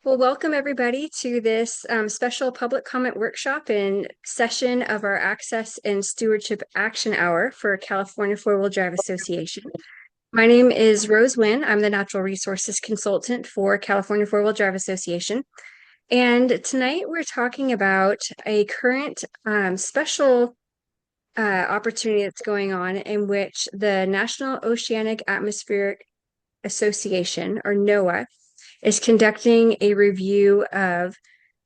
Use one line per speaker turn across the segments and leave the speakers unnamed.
Well, welcome everybody to this special public comment workshop and session of our Access and Stewardship Action Hour for California Four-Wheel Drive Association. My name is Rose Wynn. I'm the Natural Resources Consultant for California Four-Wheel Drive Association. And tonight we're talking about a current special opportunity that's going on in which the National Oceanic Atmospheric Association, or NOAA, is conducting a review of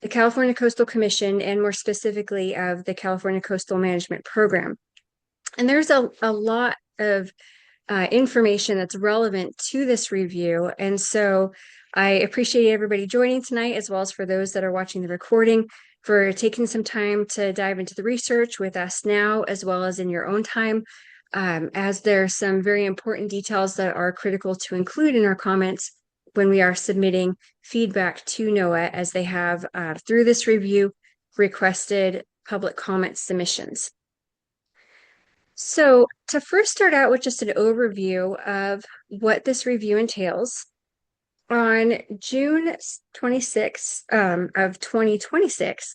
the California Coastal Commission and more specifically of the California Coastal Management Program. And there's a lot of information that's relevant to this review. And so I appreciate everybody joining tonight, as well as for those that are watching the recording, for taking some time to dive into the research with us now, as well as in your own time, as there are some very important details that are critical to include in our comments when we are submitting feedback to NOAA, as they have, through this review, requested public comment submissions. So to first start out with just an overview of what this review entails, on June 26th of 2026,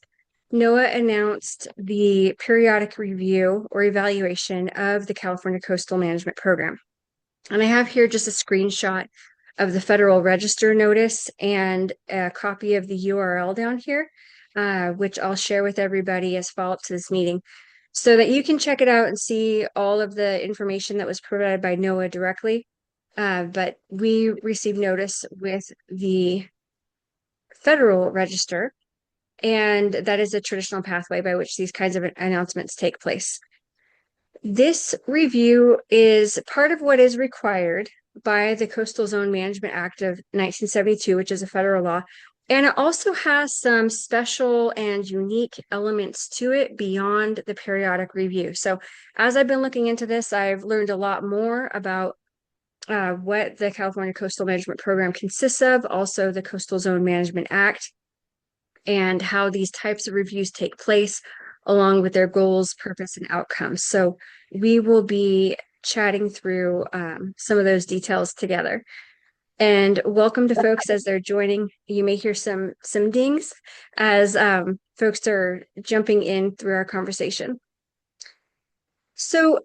NOAA announced the periodic review or evaluation of the California Coastal Management Program. And I have here just a screenshot of the Federal Register notice and a copy of the URL down here, which I'll share with everybody as follow-up to this meeting, so that you can check it out and see all of the information that was provided by NOAA directly. But we received notice with the Federal Register, and that is a traditional pathway by which these kinds of announcements take place. This review is part of what is required by the Coastal Zone Management Act of 1972, which is a federal law. And it also has some special and unique elements to it beyond the periodic review. So as I've been looking into this, I've learned a lot more about what the California Coastal Management Program consists of, also the Coastal Zone Management Act, and how these types of reviews take place, along with their goals, purpose, and outcomes. So we will be chatting through some of those details together. And welcome to folks as they're joining. You may hear some dings as folks are jumping in through our conversation. So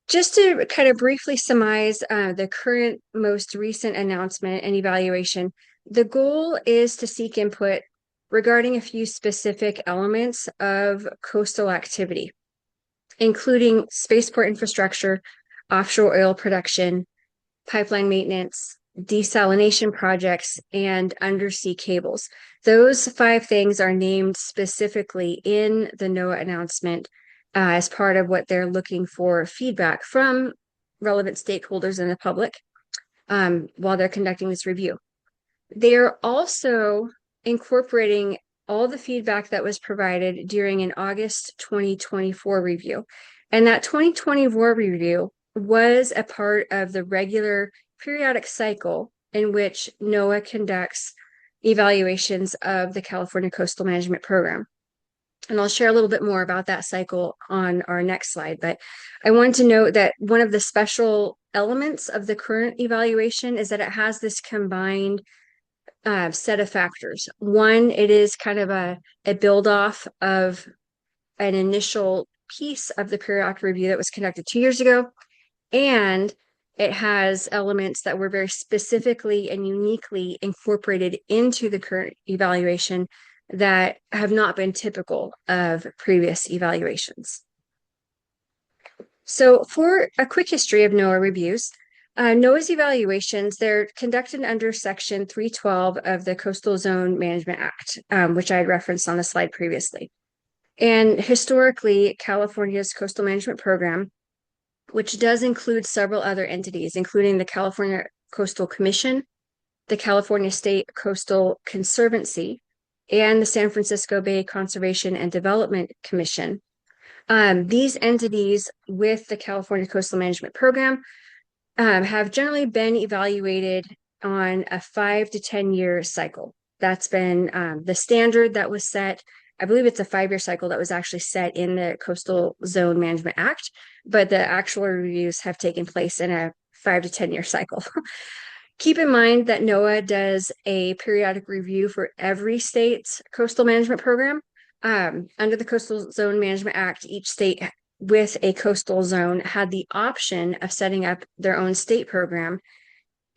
just to kind of briefly surmise the current most recent announcement and evaluation, the goal is to seek input regarding a few specific elements of coastal activity, including spaceport infrastructure, offshore oil production, pipeline maintenance, desalination projects, and undersea cables. Those 5 things are named specifically in the NOAA announcement as part of what they're looking for feedback from relevant stakeholders and the public while they're conducting this review. They're also incorporating all the feedback that was provided during an August 2024 review. And that 2024 review was a part of the regular periodic cycle in which NOAA conducts evaluations of the California Coastal Management Program. And I'll share a little bit more about that cycle on our next slide. But I wanted to note that one of the special elements of the current evaluation is that it has this combined set of factors. One, it is kind of a build-off of an initial piece of the periodic review that was conducted 2 years ago. And it has elements that were very specifically and uniquely incorporated into the current evaluation that have not been typical of previous evaluations. So for a quick history of NOAA reviews, NOAA's evaluations, they're conducted under Section 312 of the Coastal Zone Management Act, which I had referenced on the slide previously. And historically, California's Coastal Management Program, which does include several other entities, including the California Coastal Commission, the California State Coastal Conservancy, and the San Francisco Bay Conservation and Development Commission. These entities with the California Coastal Management Program have generally been evaluated on a 5 to 10 year cycle. That's been the standard that was set. I believe it's a 5-year cycle that was actually set in the Coastal Zone Management Act, but the actual reviews have taken place in a 5 to 10 year cycle. Keep in mind that NOAA does a periodic review for every state's coastal management program. Under the Coastal Zone Management Act, each state with a coastal zone had the option of setting up their own state program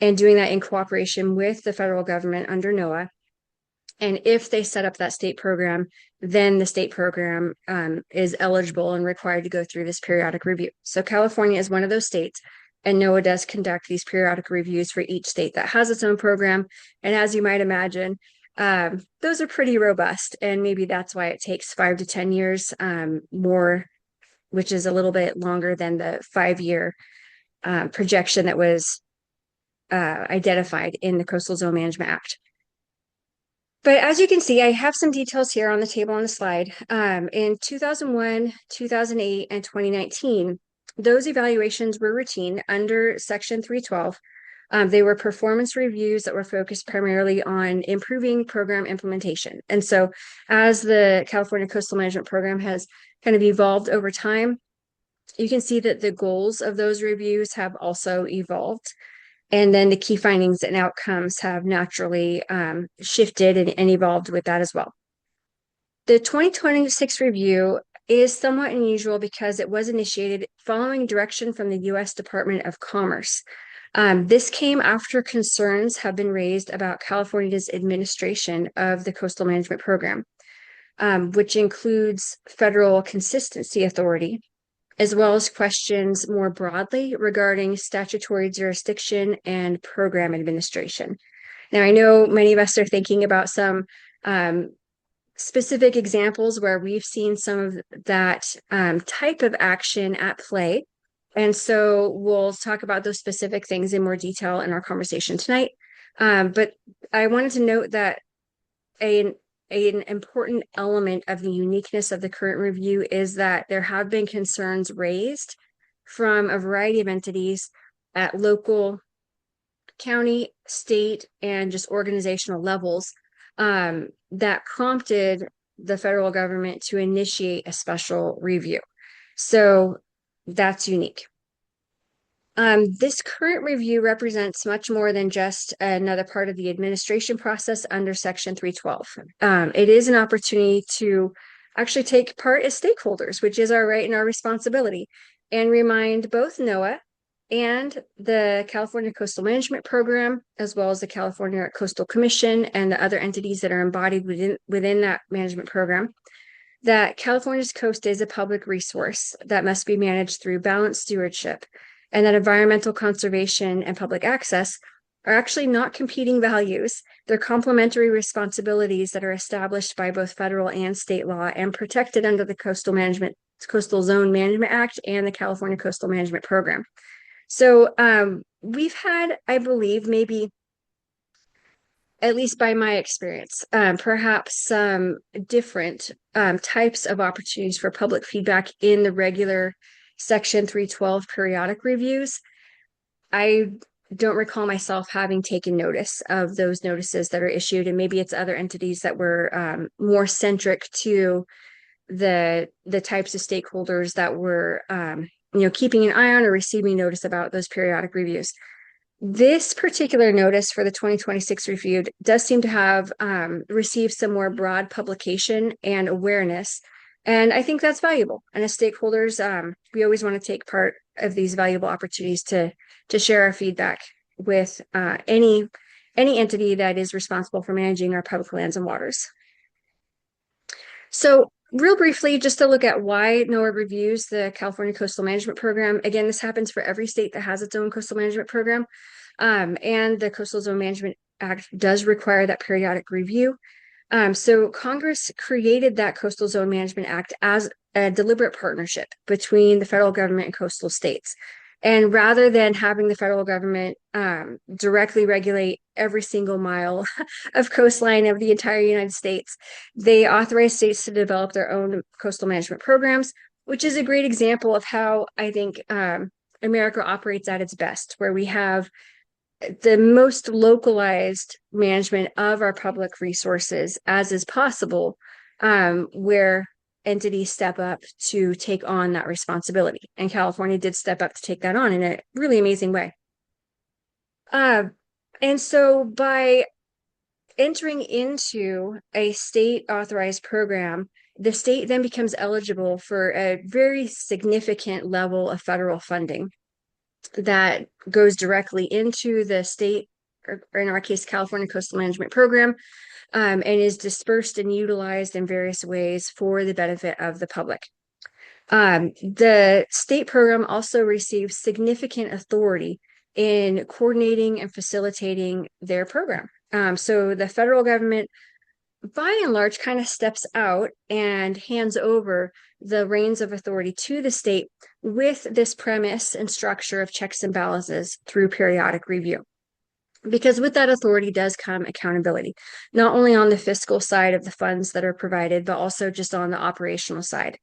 and doing that in cooperation with the federal government under NOAA. And if they set up that state program, then the state program is eligible and required to go through this periodic review. So California is one of those states, and NOAA does conduct these periodic reviews for each state that has its own program. And as you might imagine, those are pretty robust, and maybe that's why it takes 5 to 10 years more, which is a little bit longer than the 5-year projection that was identified in the Coastal Zone Management Act. But as you can see, I have some details here on the table on the slide. In 2001, 2008, and 2019, those evaluations were routine under Section 312. They were performance reviews that were focused primarily on improving program implementation. And so as the California Coastal Management Program has kind of evolved over time, you can see that the goals of those reviews have also evolved. And then the key findings and outcomes have naturally shifted and evolved with that as well. The 2026 review is somewhat unusual because it was initiated following direction from the U.S. Department of Commerce. This came after concerns have been raised about California's administration of the Coastal Management Program, which includes Federal Consistency Authority, as well as questions more broadly regarding statutory jurisdiction and program administration. Now, I know many of us are thinking about some specific examples where we've seen some of that type of action at play. And so we'll talk about those specific things in more detail in our conversation tonight. But I wanted to note that an important element of the uniqueness of the current review is that there have been concerns raised from a variety of entities at local, county, state, and just organizational levels that prompted the federal government to initiate a special review. So that's unique. This current review represents much more than just another part of the administration process under Section 312. It is an opportunity to actually take part as stakeholders, which is our right and our responsibility, and remind both NOAA and the California Coastal Management Program, as well as the California Coastal Commission and the other entities that are embodied within that management program, that California's coast is a public resource that must be managed through balanced stewardship, and that environmental conservation and public access are actually not competing values. They're complementary responsibilities that are established by both federal and state law and protected under the Coastal Zone Management Act and the California Coastal Management Program. So we've had, I believe, maybe, at least by my experience, perhaps some different types of opportunities for public feedback in the regular Section 312 periodic reviews. I don't recall myself having taken notice of those notices that are issued, and maybe it's other entities that were more centric to the types of stakeholders that were keeping an eye on or receiving notice about those periodic reviews. This particular notice for the 2026 review does seem to have received some more broad publication and awareness. And I think that's valuable. And as stakeholders, we always want to take part of these valuable opportunities to share our feedback with any entity that is responsible for managing our public lands and waters. So real briefly, just to look at why NOAA reviews the California Coastal Management Program. Again, this happens for every state that has its own coastal management program. And the Coastal Zone Management Act does require that periodic review. So Congress created that Coastal Zone Management Act as a deliberate partnership between the federal government and coastal states. And rather than having the federal government directly regulate every single mile of coastline of the entire United States, they authorize states to develop their own coastal management programs, which is a great example of how I think America operates at its best, where we have the most localized management of our public resources as is possible, where entities step up to take on that responsibility. And California did step up to take that on in a really amazing way. And And so by entering into a state authorized program, the state then becomes eligible for a very significant level of federal funding that goes directly into the state, or in our case, California Coastal Management Program, and is dispersed and utilized in various ways for the benefit of the public. The state program also receives significant authority in coordinating and facilitating their program. So the federal government, by and large, kind of steps out and hands over the reins of authority to the state with this premise and structure of checks and balances through periodic review. Because with that authority does come accountability, not only on the fiscal side of the funds that are provided, but also just on the operational side.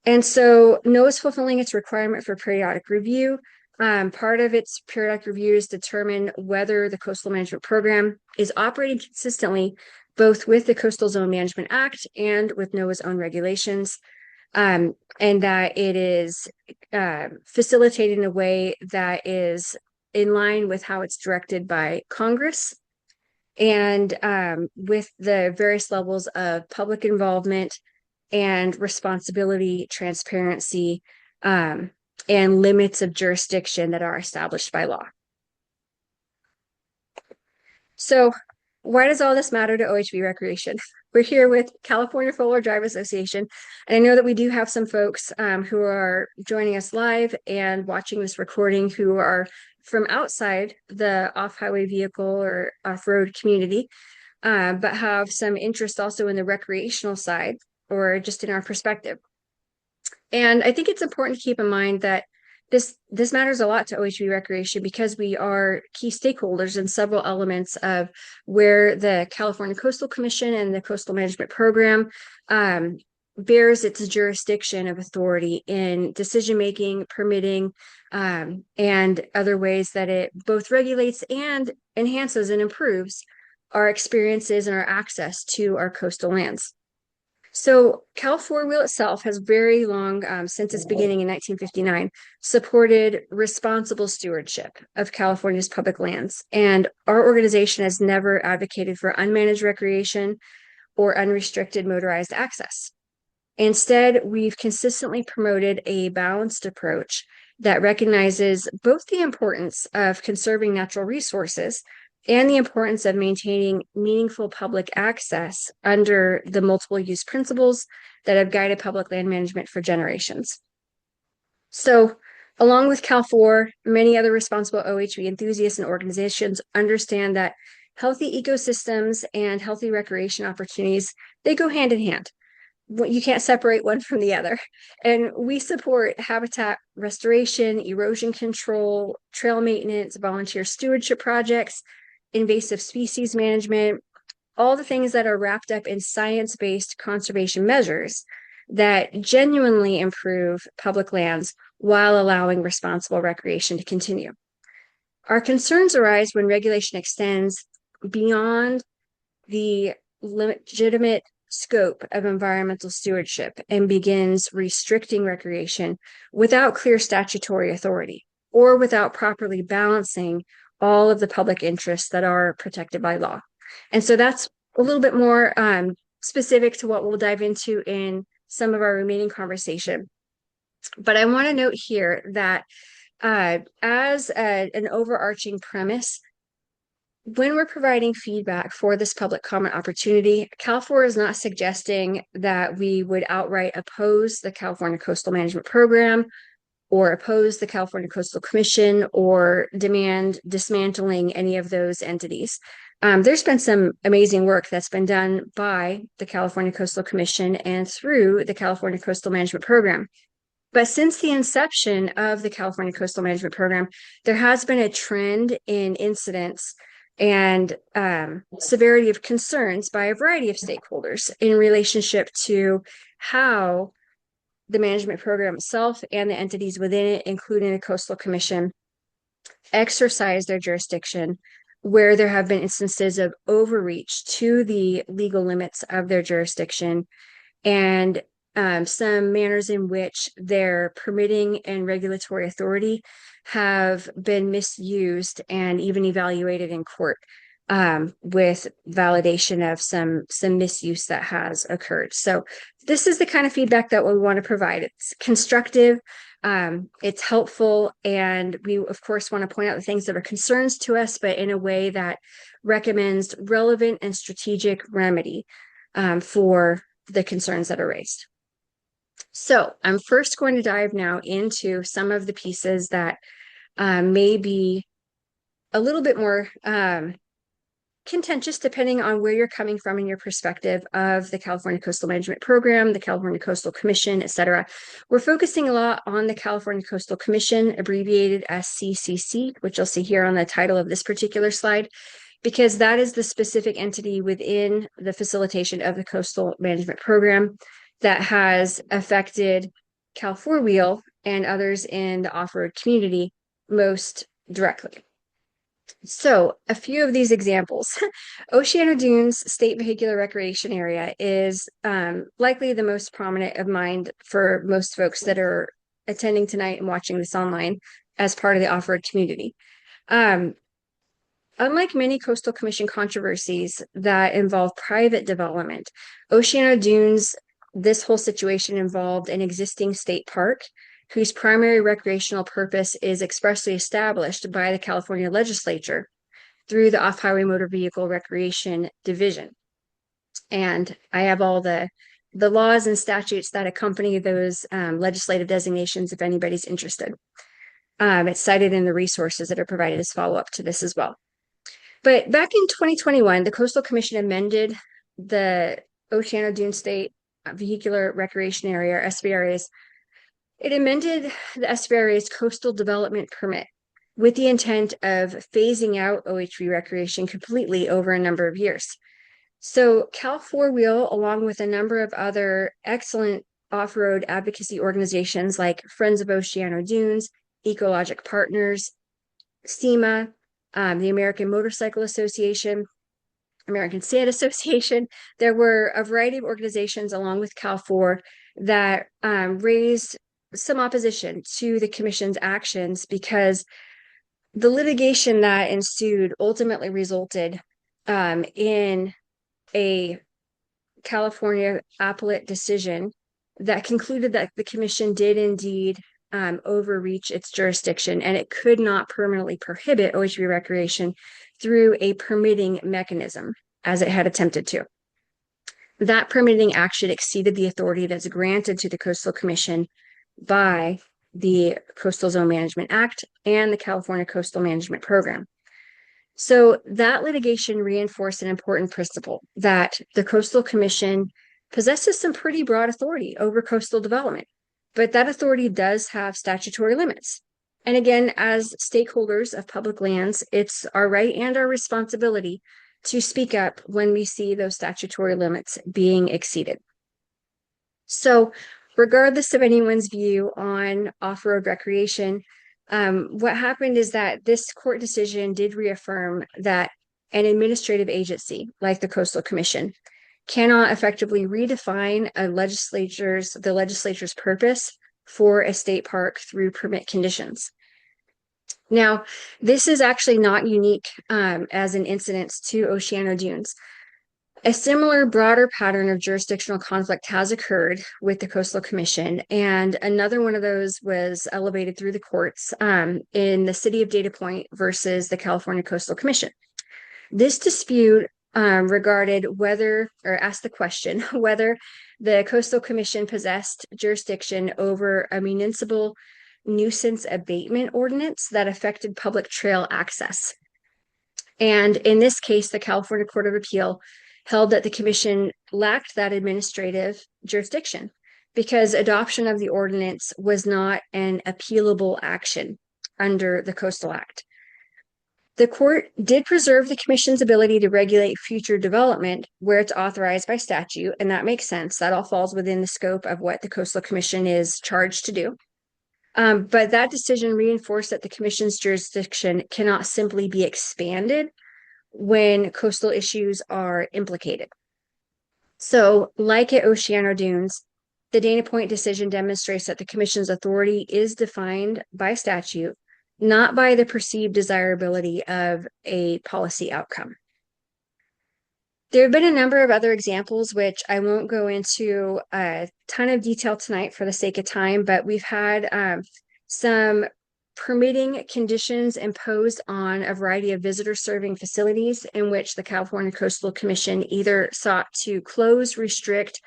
And so NOAA is fulfilling its requirement for periodic review. Part of its periodic review is determine whether the coastal management program is operating consistently, both with the Coastal Zone Management Act and with NOAA's own regulations, and that it is facilitated in a way that is in line with how it's directed by Congress, and with the various levels of public involvement and responsibility, transparency, and limits of jurisdiction that are established by law. So why does all this matter to OHV Recreation? We're here with California 4-Wheel Drive Association, and I know that we do have some folks who are joining us live and watching this recording who are from outside the off-highway vehicle or off-road community, but have some interest also in the recreational side or just in our perspective. And I think it's important to keep in mind that this matters a lot to OHV Recreation because we are key stakeholders in several elements of where the California Coastal Commission and the Coastal Management Program bears its jurisdiction of authority in decision-making, permitting, and other ways that it both regulates and enhances and improves our experiences and our access to our coastal lands. So Cal4Wheel itself has very long, since its beginning in 1959, supported responsible stewardship of California's public lands. And our organization has never advocated for unmanaged recreation or unrestricted motorized access. Instead, we've consistently promoted a balanced approach that recognizes both the importance of conserving natural resources and the importance of maintaining meaningful public access under the multiple use principles that have guided public land management for generations. So, along with Cal4, many other responsible OHV enthusiasts and organizations understand that healthy ecosystems and healthy recreation opportunities, they go hand in hand. You can't separate one from the other. And we support habitat restoration, erosion control, trail maintenance, volunteer stewardship projects, invasive species management, all the things that are wrapped up in science-based conservation measures that genuinely improve public lands while allowing responsible recreation to continue. Our concerns arise when regulation extends beyond the legitimate scope of environmental stewardship and begins restricting recreation without clear statutory authority or without properly balancing all of the public interests that are protected by law. And so that's a little bit more specific to what we'll dive into in some of our remaining conversation. But I want to note here that as an overarching premise, when we're providing feedback for this public comment opportunity, Cal4 is not suggesting that we would outright oppose the California Coastal Management Program or oppose the California Coastal Commission or demand dismantling any of those entities. There's been some amazing work that's been done by the California Coastal Commission and through the California Coastal Management Program. But since the inception of the California Coastal Management Program, there has been a trend in incidents and severity of concerns by a variety of stakeholders in relationship to how the management program itself and the entities within it, including the Coastal Commission, exercise their jurisdiction, where there have been instances of overreach to the legal limits of their jurisdiction, and some manners in which their permitting and regulatory authority have been misused and even evaluated in court, with validation of some misuse that has occurred. So this is the kind of feedback that we want to provide. It's constructive, it's helpful, and we of course want to point out the things that are concerns to us, but in a way that recommends relevant and strategic remedy for the concerns that are raised. So I'm first going to dive now into some of the pieces that may be a little bit more contentious depending on where you're coming from in your perspective of the California Coastal Management Program, the California Coastal Commission, etc. We're focusing a lot on the California Coastal Commission, abbreviated as CCC, which you'll see here on the title of this particular slide, because that is the specific entity within the facilitation of the Coastal Management Program that has affected Cal4Wheel and others in the off-road community most directly. So a few of these examples. Oceano Dunes State Vehicular Recreation Area is likely the most prominent of mind for most folks that are attending tonight and watching this online as part of the off-road community. Unlike many Coastal Commission controversies that involve private development, Oceano Dunes, this whole situation involved an existing state park whose primary recreational purpose is expressly established by the California legislature through the Off-Highway Motor Vehicle Recreation Division. And I have all the laws and statutes that accompany those legislative designations if anybody's interested. It's cited in the resources that are provided as follow-up to this as well. But back in 2021, the Coastal Commission amended the Oceano Dunes State Vehicular Recreation Area, SVRA's. It amended the SVRA's Coastal Development Permit with the intent of phasing out OHV recreation completely over a number of years. So Cal4Wheel, along with a number of other excellent off-road advocacy organizations like Friends of Oceano Dunes, Ecologic Partners, SEMA, the American Motorcycle Association, American Sand Association. There were a variety of organizations along with Cal4 that raised some opposition to the commission's actions because the litigation that ensued ultimately resulted in a California appellate decision that concluded that the commission did indeed overreach its jurisdiction, and it could not permanently prohibit OHV recreation through a permitting mechanism as it had attempted to. That permitting action exceeded the authority that's granted to the Coastal Commission by the Coastal Zone Management Act and the California Coastal Management Program. So that litigation reinforced an important principle that the Coastal Commission possesses some pretty broad authority over coastal development, but that authority does have statutory limits. And again, as stakeholders of public lands, it's our right and our responsibility to speak up when we see those statutory limits being exceeded. So regardless of anyone's view on off-road recreation, what happened is that this court decision did reaffirm that an administrative agency like the Coastal Commission cannot effectively redefine the legislature's purpose for a state park through permit conditions. Now, this is actually not unique as an incident to Oceano Dunes. A similar broader pattern of jurisdictional conflict has occurred with the Coastal Commission, and another one of those was elevated through the courts in the city of Data Point versus the California Coastal Commission. This dispute regarded asked the question whether the Coastal Commission possessed jurisdiction over a municipal nuisance abatement ordinance that affected public trail access. And in this case, the California Court of Appeal held that the commission lacked that administrative jurisdiction because adoption of the ordinance was not an appealable action under the Coastal Act. The court did preserve the commission's ability to regulate future development where it's authorized by statute, and that makes sense. That all falls within the scope of what the Coastal Commission is charged to do. But that decision reinforced that the commission's jurisdiction cannot simply be expanded when coastal issues are implicated. So, like at Oceano Dunes, the Dana Point decision demonstrates that the commission's authority is defined by statute, not by the perceived desirability of a policy outcome. There have been a number of other examples, which I won't go into a ton of detail tonight for the sake of time, but we've had some permitting conditions imposed on a variety of visitor serving facilities in which the California Coastal Commission either sought to close, restrict,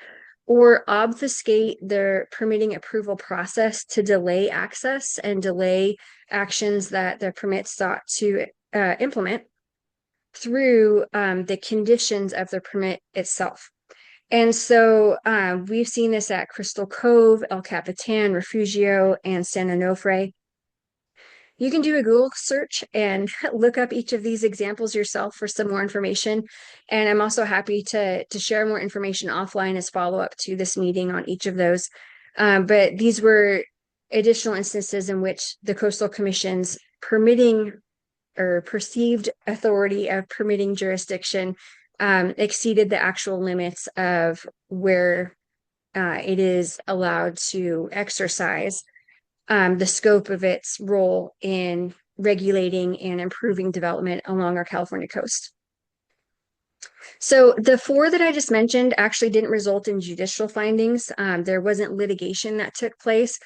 or obfuscate their permitting approval process to delay access and delay actions that the permit sought to implement through the conditions of the permit itself. And so we've seen this at Crystal Cove, El Capitan, Refugio, and San Onofre. You can do a Google search and look up each of these examples yourself for some more information. And I'm also happy to share more information offline as follow-up to this meeting on each of those. But these were additional instances in which the Coastal Commission's permitting or perceived authority of permitting jurisdiction exceeded the actual limits of where it is allowed to exercise the scope of its role in regulating and improving development along our California coast. So the four that I just mentioned actually didn't result in judicial findings. There wasn't litigation that took place.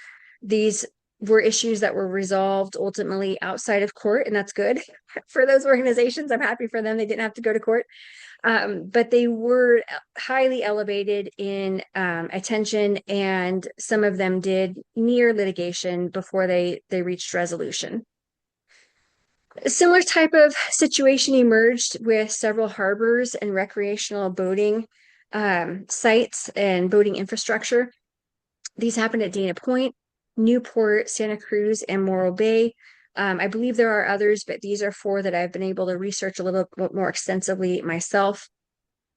These were issues that were resolved ultimately outside of court, and that's good for those organizations. I'm happy for them. They didn't have to go to court. But they were highly elevated in attention, and some of them did near litigation before they reached resolution. A similar type of situation emerged with several harbors and recreational boating sites and boating infrastructure. These happened at Dana Point, Newport, Santa Cruz, and Morro Bay. I believe there are others, but these are four that I've been able to research a little bit more extensively myself.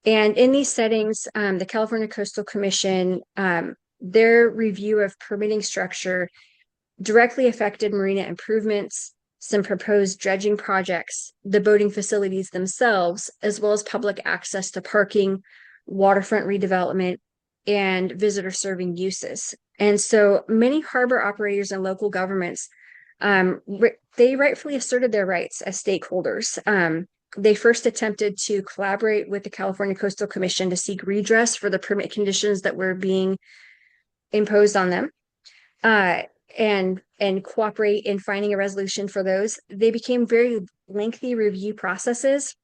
And in these settings, the California Coastal Commission, their review of permitting structure directly affected marina improvements, some proposed dredging projects, the boating facilities themselves, as well as public access to parking, waterfront redevelopment, and visitor serving uses. And so many harbor operators and local governments, they rightfully asserted their rights as stakeholders. They first attempted to collaborate with the California Coastal Commission to seek redress for the permit conditions that were being imposed on them, and cooperate in finding a resolution for those. They became very lengthy review processes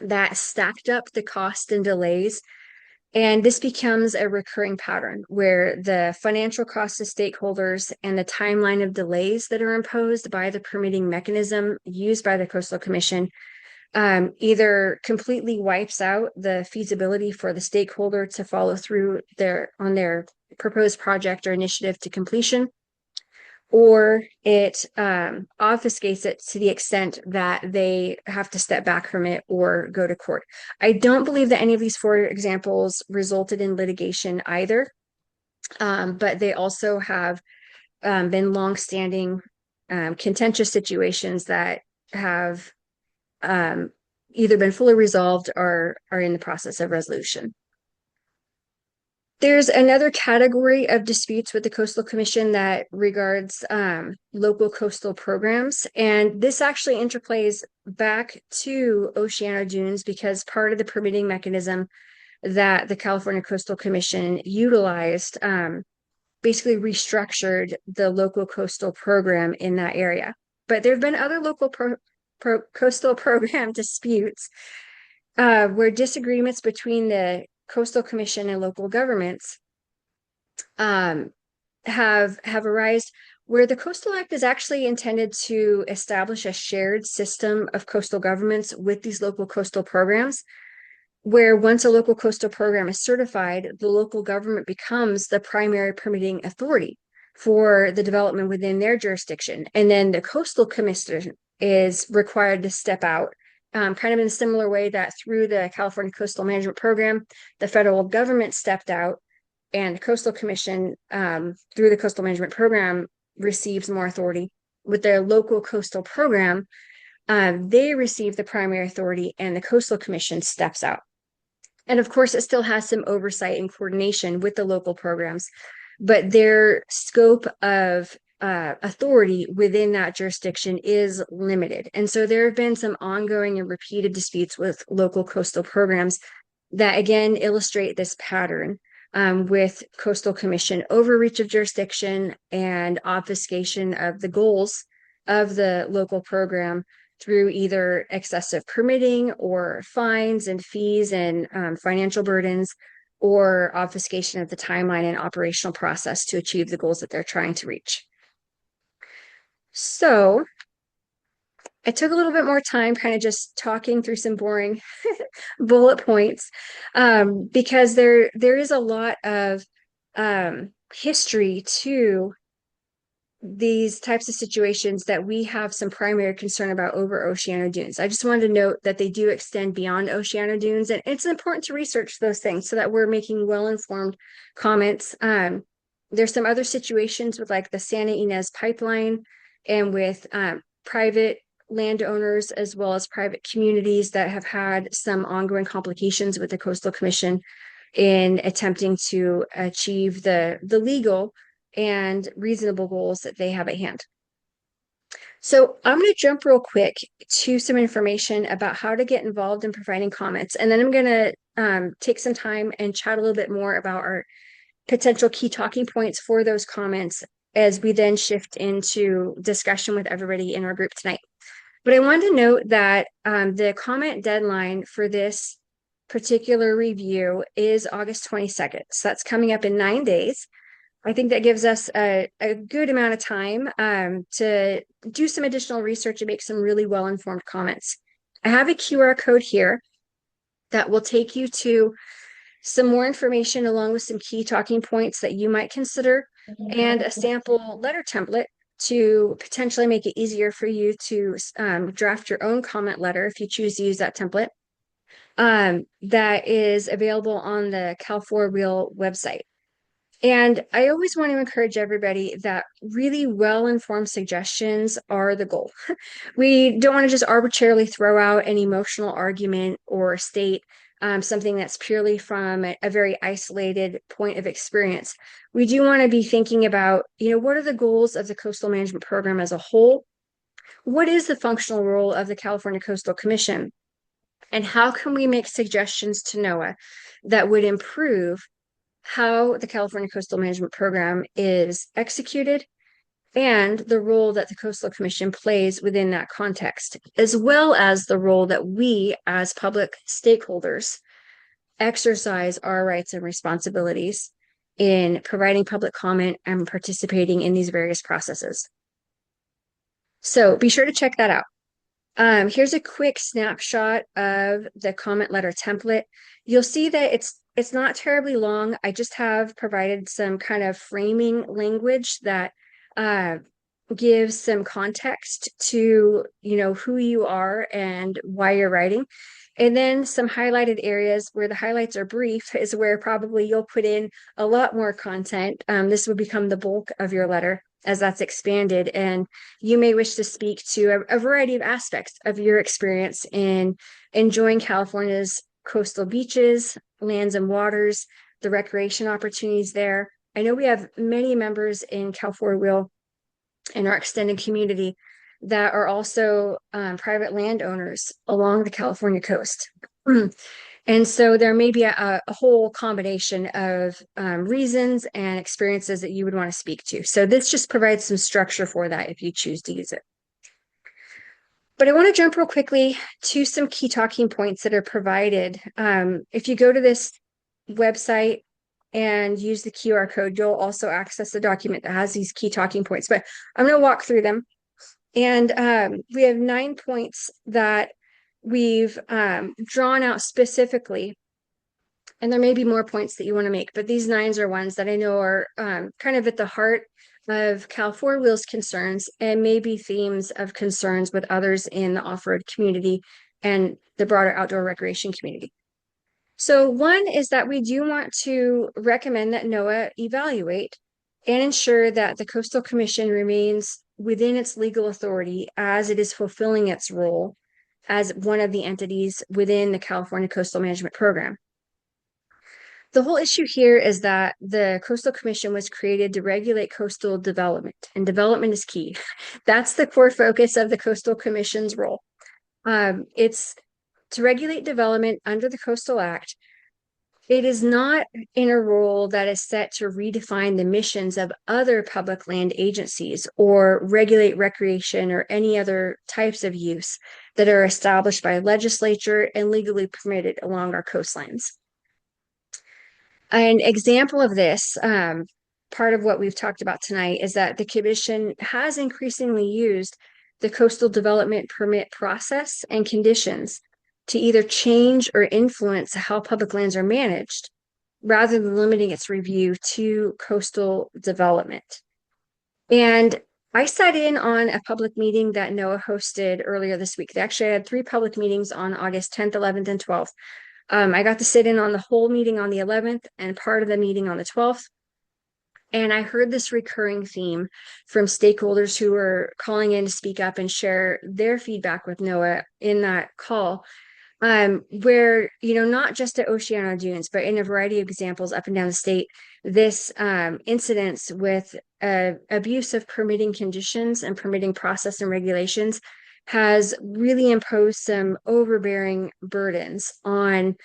that stacked up the cost and delays. And this becomes a recurring pattern where the financial cost to stakeholders and the timeline of delays that are imposed by the permitting mechanism used by the Coastal Commission either completely wipes out the feasibility for the stakeholder to follow through on their proposed project or initiative to completion, or it obfuscates it to the extent that they have to step back from it or go to court. I don't believe that any of these four examples resulted in litigation either, but they also have been longstanding contentious situations that have either been fully resolved or are in the process of resolution. There's another category of disputes with the Coastal Commission that regards local coastal programs. And this actually interplays back to Oceano Dunes because part of the permitting mechanism that the California Coastal Commission utilized basically restructured the local coastal program in that area. But there have been other local coastal program disputes where disagreements between the Coastal Commission and local governments have arisen where the Coastal Act is actually intended to establish a shared system of coastal governments with these local coastal programs, where once a local coastal program is certified, the local government becomes the primary permitting authority for the development within their jurisdiction. And then the Coastal Commission is required to step out, kind of in a similar way that through the California Coastal Management Program, the federal government stepped out and the Coastal Commission, through the Coastal Management Program, receives more authority. With their local coastal program, they receive the primary authority and the Coastal Commission steps out. And of course, it still has some oversight and coordination with the local programs, but their scope of authority within that jurisdiction is limited. And so there have been some ongoing and repeated disputes with local coastal programs that again illustrate this pattern, with coastal commission overreach of jurisdiction and obfuscation of the goals of the local program through either excessive permitting or fines and fees and financial burdens, or obfuscation of the timeline and operational process to achieve the goals that they're trying to reach. So I took a little bit more time kind of just talking through some boring bullet points, because there is a lot of history to these types of situations that we have some primary concern about over Oceano Dunes. I just wanted to note that they do extend beyond Oceano Dunes, and it's important to research those things so that we're making well-informed comments. There's some other situations with like the Santa Ynez pipeline and with private landowners as well as private communities that have had some ongoing complications with the Coastal Commission in attempting to achieve the legal and reasonable goals that they have at hand. So I'm going to jump real quick to some information about how to get involved in providing comments. And then I'm going to take some time and chat a little bit more about our potential key talking points for those comments as we then shift into discussion with everybody in our group tonight. But I wanted to note that the comment deadline for this particular review is August 22nd. So that's coming up in 9 days. I think that gives us a good amount of time to do some additional research and make some really well-informed comments. I have a QR code here that will take you to some more information along with some key talking points that you might consider, and a sample letter template to potentially make it easier for you to draft your own comment letter if you choose to use that template. That is available on the Cal4Wheel website. And I always want to encourage everybody that really well-informed suggestions are the goal. We don't want to just arbitrarily throw out an emotional argument or state something that's purely from a very isolated point of experience. We do want to be thinking about, what are the goals of the coastal management program as a whole? What is the functional role of the California Coastal Commission? And how can we make suggestions to NOAA that would improve how the California Coastal Management Program is executed and the role that the Coastal Commission plays within that context, as well as the role that we as public stakeholders exercise our rights and responsibilities in providing public comment and participating in these various processes. So be sure to check that out. Here's a quick snapshot of the comment letter template. You'll see that it's not terribly long. I just have provided some kind of framing language that gives some context to, who you are and why you're writing. And then some highlighted areas where the highlights are brief is where probably you'll put in a lot more content. This will become the bulk of your letter as that's expanded. And you may wish to speak to a variety of aspects of your experience in enjoying California's coastal beaches, lands and waters, the recreation opportunities there. I know we have many members in Cal4Wheel in our extended community that are also private landowners along the California coast. And so there may be a whole combination of reasons and experiences that you would want to speak to. So this just provides some structure for that if you choose to use it. But I want to jump real quickly to some key talking points that are provided. If you go to this website and use the QR code, you'll also access the document that has these key talking points. But I'm going to walk through them. And we have 9 points that we've drawn out specifically. And there may be more points that you want to make, but these 9 are ones that I know are kind of at the heart of Cal4Wheel's concerns and maybe themes of concerns with others in the off-road community and the broader outdoor recreation community. So one is that we do want to recommend that NOAA evaluate and ensure that the Coastal Commission remains within its legal authority as it is fulfilling its role as one of the entities within the California Coastal Management Program. the whole issue here is that the Coastal Commission was created to regulate coastal development, and development is key. That's the core focus of the Coastal Commission's role. It's to regulate development under the Coastal Act. It is not in a role that is set to redefine the missions of other public land agencies or regulate recreation or any other types of use that are established by legislature and legally permitted along our coastlines. An example of this, part of what we've talked about tonight, is that the Commission has increasingly used the coastal development permit process and conditions to either change or influence how public lands are managed, rather than limiting its review to coastal development. And I sat in on a public meeting that NOAA hosted earlier this week. They actually had 3 public meetings on August 10th, 11th, and 12th. I got to sit in on the whole meeting on the 11th and part of the meeting on the 12th. And I heard this recurring theme from stakeholders who were calling in to speak up and share their feedback with NOAA in that call, where, not just at Oceano Dunes, but in a variety of examples up and down the state, this incidents with abuse of permitting conditions and permitting process and regulations has really imposed some overbearing burdens on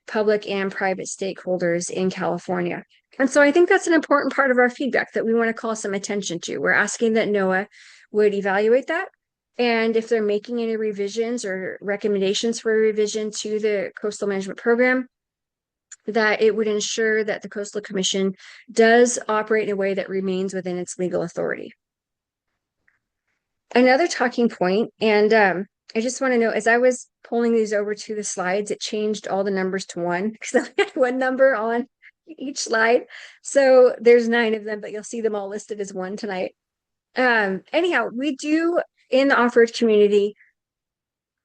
public and private stakeholders in California. And so I think that's an important part of our feedback that we want to call some attention to. We're asking that NOAA would evaluate that. And if they're making any revisions or recommendations for a revision to the coastal management program, that it would ensure that the Coastal Commission does operate in a way that remains within its legal authority. Another talking point, and I just want to know, as I was pulling these over to the slides, it changed all the numbers to 1 because I had 1 number on each slide. So there's 9 of them, but you'll see them all listed as 1 tonight. Anyhow, we do in the off-road community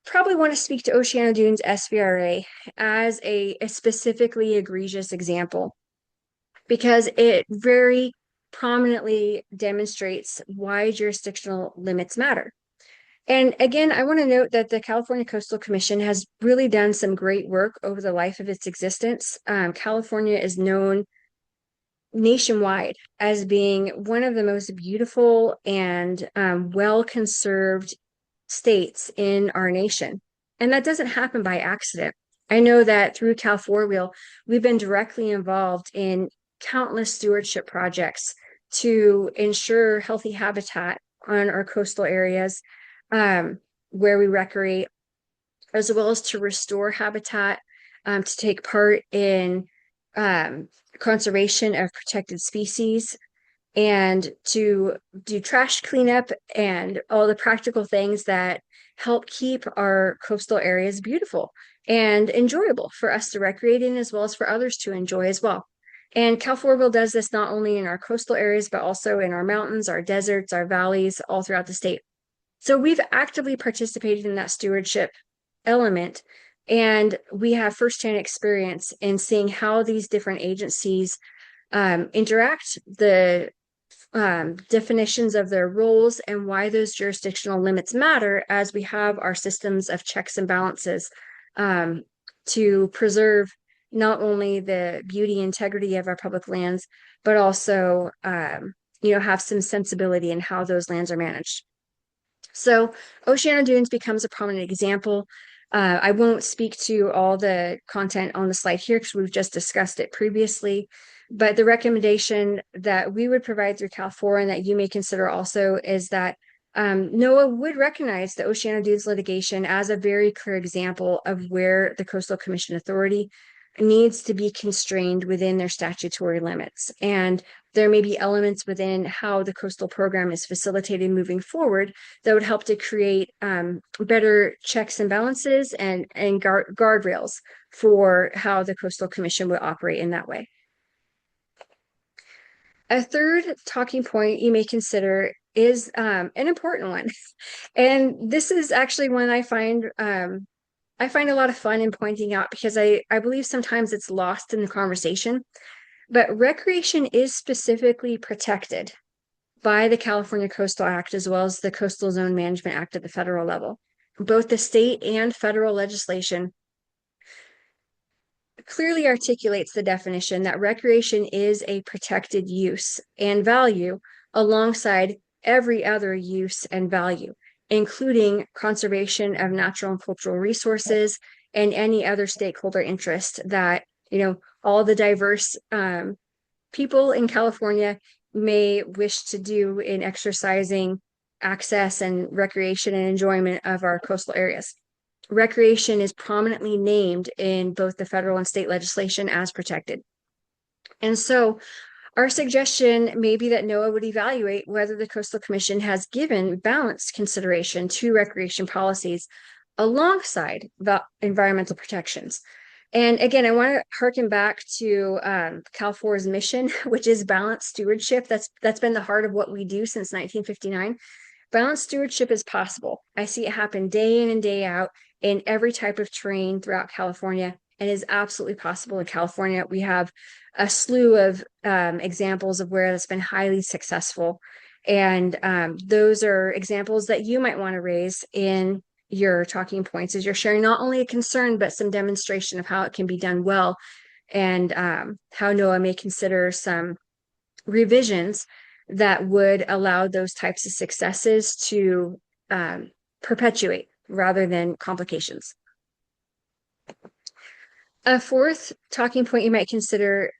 probably want to speak to Oceano Dunes SVRA as a specifically egregious example, because it very prominently demonstrates why jurisdictional limits matter. And again, I want to note that the California Coastal Commission has really done some great work over the life of its existence. California is known nationwide as being one of the most beautiful and well-conserved states in our nation. And that doesn't happen by accident. I know that through Cal4Wheel, we've been directly involved in countless stewardship projects to ensure healthy habitat on our coastal areas, where we recreate, as well as to restore habitat, to take part in conservation of protected species, and to do trash cleanup and all the practical things that help keep our coastal areas beautiful and enjoyable for us to recreate in, as well as for others to enjoy as well. And Cal4Wheel does this not only in our coastal areas, but also in our mountains, our deserts, our valleys, all throughout the state. So we've actively participated in that stewardship element, and we have firsthand experience in seeing how these different agencies interact, the definitions of their roles, and why those jurisdictional limits matter as we have our systems of checks and balances to preserve not only the beauty and integrity of our public lands, but also have some sensibility in how those lands are managed. So Oceano Dunes becomes a prominent example. I won't speak to all the content on the slide here because we've just discussed it previously, but the recommendation that we would provide through Cal4 and that you may consider also is that NOAA would recognize the Oceano Dunes litigation as a very clear example of where the Coastal Commission Authority needs to be constrained within their statutory limits. And there may be elements within how the coastal program is facilitated moving forward that would help to create better checks and balances and guardrails for how the Coastal Commission would operate in that way. A third talking point you may consider is an important one. And this is actually one I find a lot of fun in pointing out, because I believe sometimes it's lost in the conversation. But recreation is specifically protected by the California Coastal Act, as well as the Coastal Zone Management Act at the federal level. Both the state and federal legislation clearly articulates the definition that recreation is a protected use and value alongside every other use and value, including conservation of natural and cultural resources and any other stakeholder interest that, all the diverse people in California may wish to do in exercising access and recreation and enjoyment of our coastal areas. Recreation is prominently named in both the federal and state legislation as protected. And so our suggestion may be that NOAA would evaluate whether the Coastal Commission has given balanced consideration to recreation policies alongside the environmental protections. And again, I want to harken back to Cal4's mission, which is balanced stewardship. That's been the heart of what we do since 1959. Balanced stewardship is possible. I see it happen day in and day out in every type of terrain throughout California, and is absolutely possible in California. We have a slew of examples of where it's been highly successful. And those are examples that you might want to raise in your talking points as you're sharing not only a concern, but some demonstration of how it can be done well, and how NOAA may consider some revisions that would allow those types of successes to perpetuate rather than complications. A fourth talking point you might consider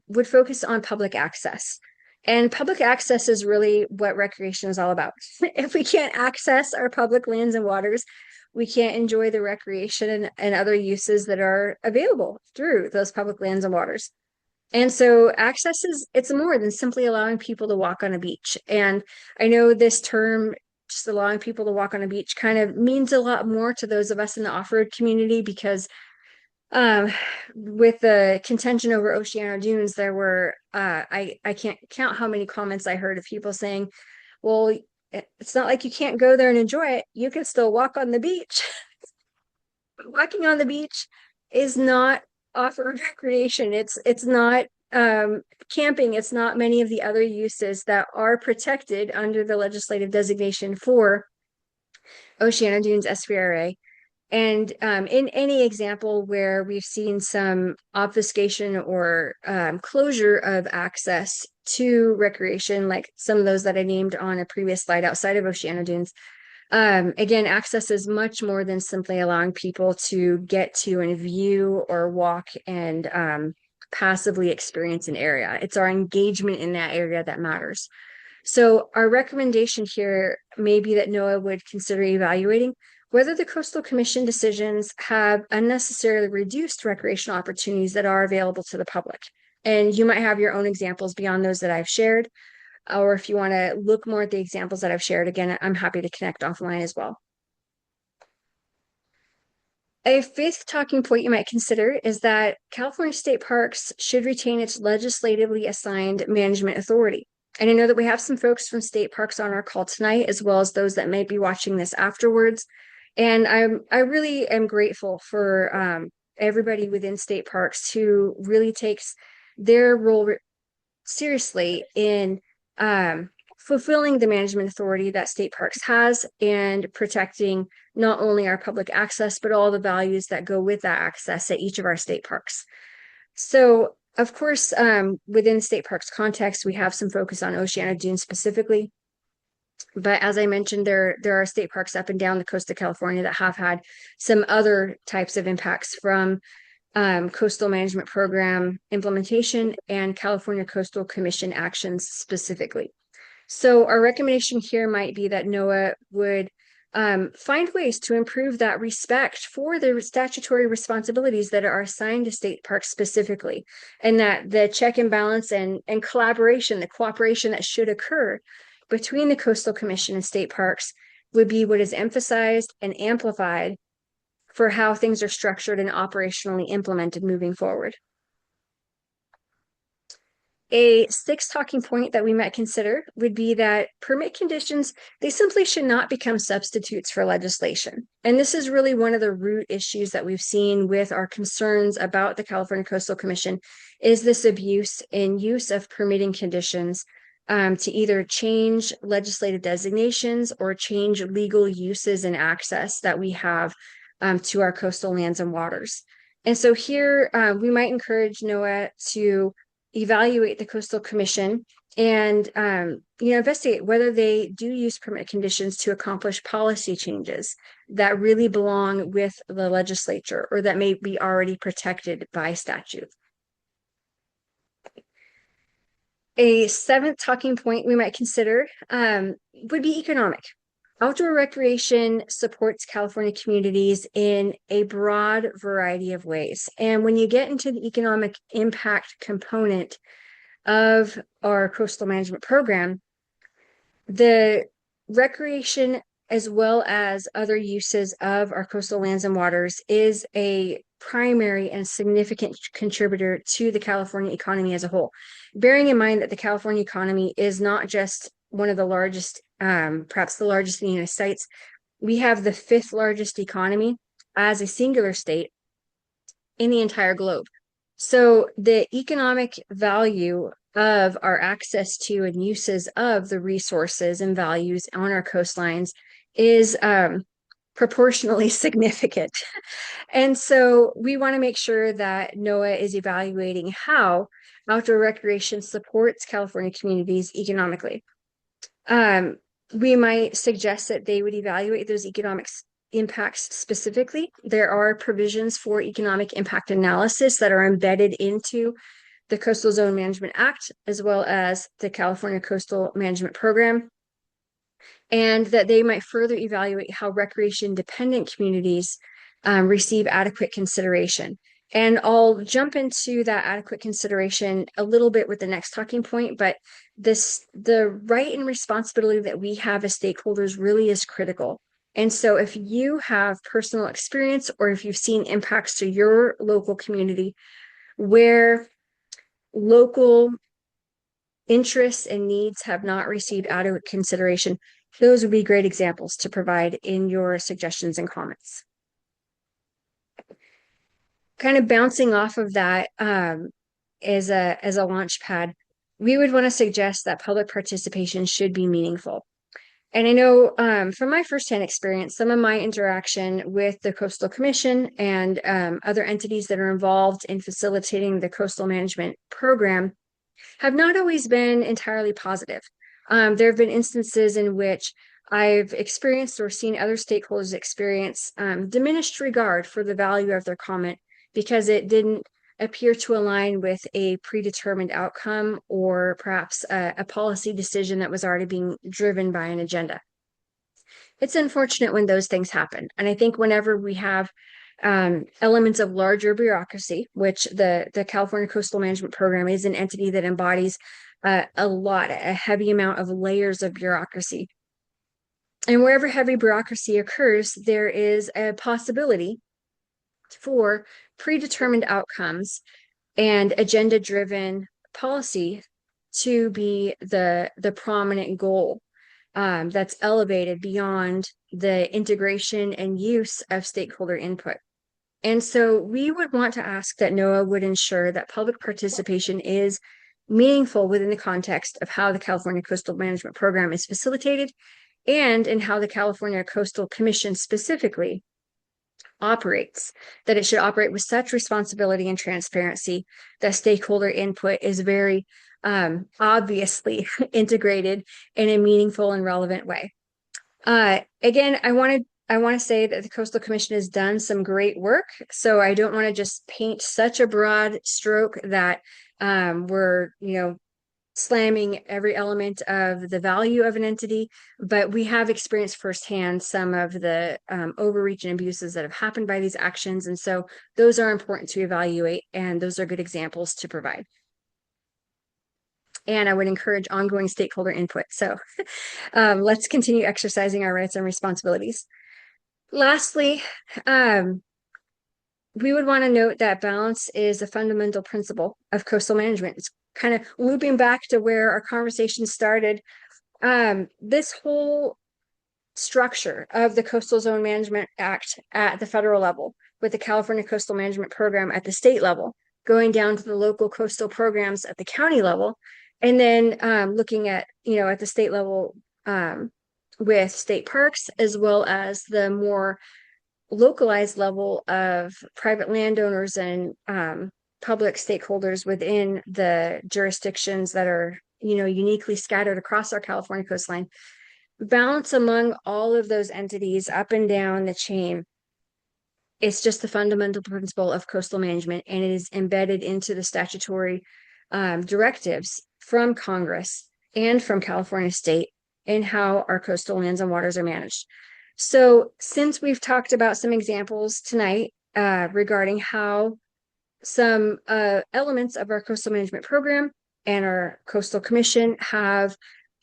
would focus on public access. And public access is really what recreation is all about. If we can't access our public lands and waters, we can't enjoy the recreation and other uses that are available through those public lands and waters. And so access it's more than simply allowing people to walk on a beach. And I know this term, just allowing people to walk on a beach, kind of means a lot more to those of us in the off-road community, because with the contention over Oceano Dunes, there were I can't count how many comments I heard of people saying, well, it's not like you can't go there and enjoy it. You can still walk on the beach. Walking on the beach is not off-road recreation. It's not camping. It's not many of the other uses that are protected under the legislative designation for Oceano Dunes SVRA. And in any example where we've seen some obfuscation or closure of access to recreation, like some of those that I named on a previous slide outside of Oceano Dunes, again, access is much more than simply allowing people to get to and view or walk and passively experience an area. It's our engagement in that area that matters. So our recommendation here may be that NOAA would consider evaluating whether the Coastal Commission decisions have unnecessarily reduced recreational opportunities that are available to the public. And you might have your own examples beyond those that I've shared. Or if you want to look more at the examples that I've shared, again, I'm happy to connect offline as well. A fifth talking point you might consider is that California state parks should retain its legislatively assigned management authority. And I know that we have some folks from state parks on our call tonight, as well as those that may be watching this afterwards. And I really am grateful for everybody within state parks who really takes their role seriously in fulfilling the management authority that state parks has and protecting not only our public access, but all the values that go with that access at each of our state parks. So, of course, within state parks context, we have some focus on Oceano Dunes specifically. But as I mentioned, there are state parks up and down the coast of California that have had some other types of impacts from coastal management program implementation and California Coastal Commission actions specifically. So our recommendation here might be that NOAA would find ways to improve that respect for the statutory responsibilities that are assigned to state parks specifically, and that the check and balance and collaboration, the cooperation that should occur between the Coastal Commission and state parks would be what is emphasized and amplified for how things are structured and operationally implemented moving forward. A sixth talking point that we might consider would be that permit conditions, they simply should not become substitutes for legislation. And this is really one of the root issues that we've seen with our concerns about the California Coastal Commission, is this abuse in use of permitting conditions to either change legislative designations or change legal uses and access that we have to our coastal lands and waters. And so here we might encourage NOAA to evaluate the Coastal Commission and investigate whether they do use permit conditions to accomplish policy changes that really belong with the legislature or that may be already protected by statute. A seventh talking point we might consider would be economic. Outdoor recreation supports California communities in a broad variety of ways. And when you get into the economic impact component of our coastal management program, the recreation as well as other uses of our coastal lands and waters is a primary and significant contributor to the California economy as a whole. Bearing in mind that the California economy is not just one of the largest, perhaps the largest in the United States, we have the fifth largest economy as a singular state in the entire globe. So the economic value of our access to and uses of the resources and values on our coastlines is proportionally significant. And so we want to make sure that NOAA is evaluating how outdoor recreation supports California communities economically. We might suggest that they would evaluate those economic impacts specifically. There are provisions for economic impact analysis that are embedded into the Coastal Zone Management Act, as well as the California Coastal Management Program, and that they might further evaluate how recreation-dependent communities receive adequate consideration. And I'll jump into that adequate consideration a little bit with the next talking point, but the right and responsibility that we have as stakeholders really is critical. And so if you have personal experience or if you've seen impacts to your local community where local interests and needs have not received adequate consideration, those would be great examples to provide in your suggestions and comments. Kind of bouncing off of that as a launch pad, we would want to suggest that public participation should be meaningful. And I know from my firsthand experience, some of my interaction with the Coastal Commission and other entities that are involved in facilitating the coastal management program have not always been entirely positive. There have been instances in which I've experienced or seen other stakeholders experience diminished regard for the value of their comment because it didn't appear to align with a predetermined outcome or perhaps a policy decision that was already being driven by an agenda. It's unfortunate when those things happen. And I think whenever we have elements of larger bureaucracy, which the California Coastal Management Program is an entity that embodies a heavy amount of layers of bureaucracy. And wherever heavy bureaucracy occurs, there is a possibility for predetermined outcomes and agenda-driven policy to be the prominent goal that's elevated beyond the integration and use of stakeholder input. And so we would want to ask that NOAA would ensure that public participation is meaningful within the context of how the California Coastal Management Program is facilitated and in how the California Coastal Commission specifically operates, that it should operate with such responsibility and transparency that stakeholder input is very obviously integrated in a meaningful and relevant way. Again, I want to say that the Coastal Commission has done some great work, so I don't want to just paint such a broad stroke that we're, slamming every element of the value of an entity, but we have experienced firsthand some of the overreach and abuses that have happened by these actions. And so those are important to evaluate, and those are good examples to provide. And I would encourage ongoing stakeholder input. So let's continue exercising our rights and responsibilities. Lastly, we would want to note that balance is a fundamental principle of coastal management. It's kind of looping back to where our conversation started. This whole structure of the Coastal Zone Management Act at the federal level, with the California Coastal Management Program at the state level, going down to the local coastal programs at the county level, and then looking at, at the state level with state parks, as well as the more localized level of private landowners and public stakeholders within the jurisdictions that are, uniquely scattered across our California coastline, balance among all of those entities up and down the chain. It's just the fundamental principle of coastal management, and it is embedded into the statutory directives from Congress and from California state in how our coastal lands and waters are managed. So since we've talked about some examples tonight regarding how some elements of our coastal management program and our coastal commission have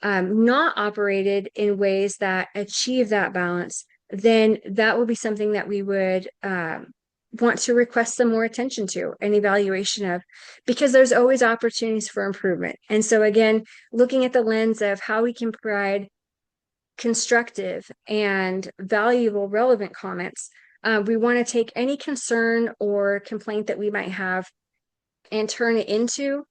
not operated in ways that achieve that balance, then that will be something that we would want to request some more attention to and evaluation of, because there's always opportunities for improvement. And so again, looking at the lens of how we can provide constructive and valuable, relevant comments, we want to take any concern or complaint that we might have and turn it into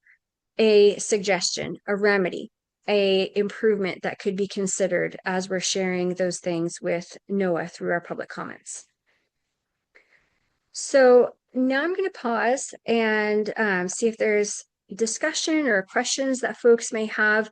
a suggestion, a remedy, a improvement that could be considered as we're sharing those things with NOAA through our public comments. So now I'm going to pause and see if there's discussion or questions that folks may have